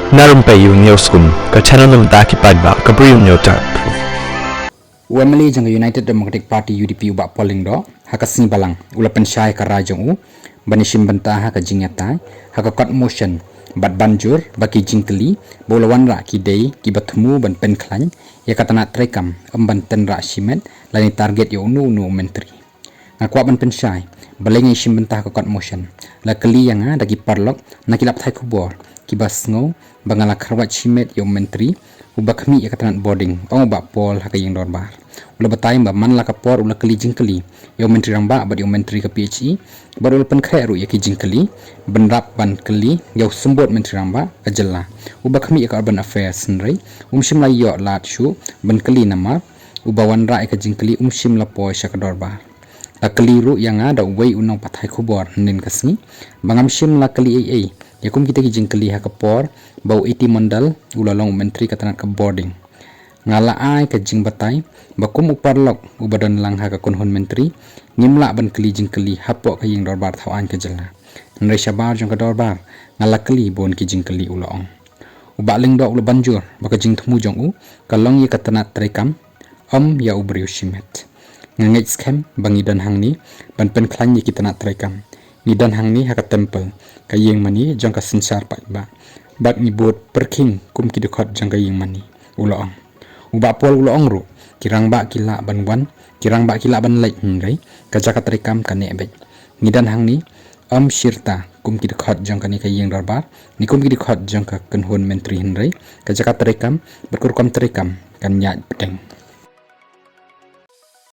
Narumpayu Neoskum, ke channel ng Daki Padba, Kabriyo Nyotar. Wemeli jang United Democratic Party UDP ubak polling do hakasni balang ulapan syai ka rajong u banishim benta haka jingyata haka kot motion bat banjur baki jingkeli bolawan ra ki dei ki batmu ban pen klan ya katana trekam emban ten ra shimet lani target yo unu menteri ngakwa ban pen syai baleng shim benta haka kot motion la keli yang dagi parlok nakilap thai kubor ki basngo bangala kharwat shimet yo menteri ubakmi ya katana boarding ong ba pol haka yeng dorbar ula batay ba man la kapor ula keli jingkeli yo menteri ramba ba yo menteri ka PHE baru pen khairu ya ki jingkeli benrap ban keli yo sembot menteri ramba ka jella ubakmi ya ka urban affairs nrei umshim la yo lat shu ban keli nama ubawan ra ka jingkeli umshim la po sha ka dorbar la keliru yang ada wei unang pathai khubor nin kasni bangam shim la keli ai yakum kita ki jingkeli ha kapor bau iti mandal ulalong menteri katana ka boarding ngala ai ka jing batay bakum uparlok ubadan lang ha ka kunhon menteri ngimla ban keli jingkeli hapo ka ying dorbar thawan ka jela nrei shabar jong ka dorbar ngala keli bon ki jingkeli ulong ubaling do ula banjur baka jing thmu jong u kalong ye katana trekam ya ubriu shimet ngangej scam bangi dan hangni ban pen klan ye kitana trekam ni dan hangni ha ka temple ka yeng mani jong ka sinsar pa ba bak ni bot perking kum ki dekhot jong ka yeng mani ulong uba pol ulong ru kirang ba kila ban wan kirang ba kila ban lek ngai ka jaka trekam ka ne be ni dan hangni shirta kum ki dekhot jong ka ni ka yeng darbar ni kum ki dekhot jong ka kenhon menteri nrai ka jaka trekam berkur kom trekam kan nya peteng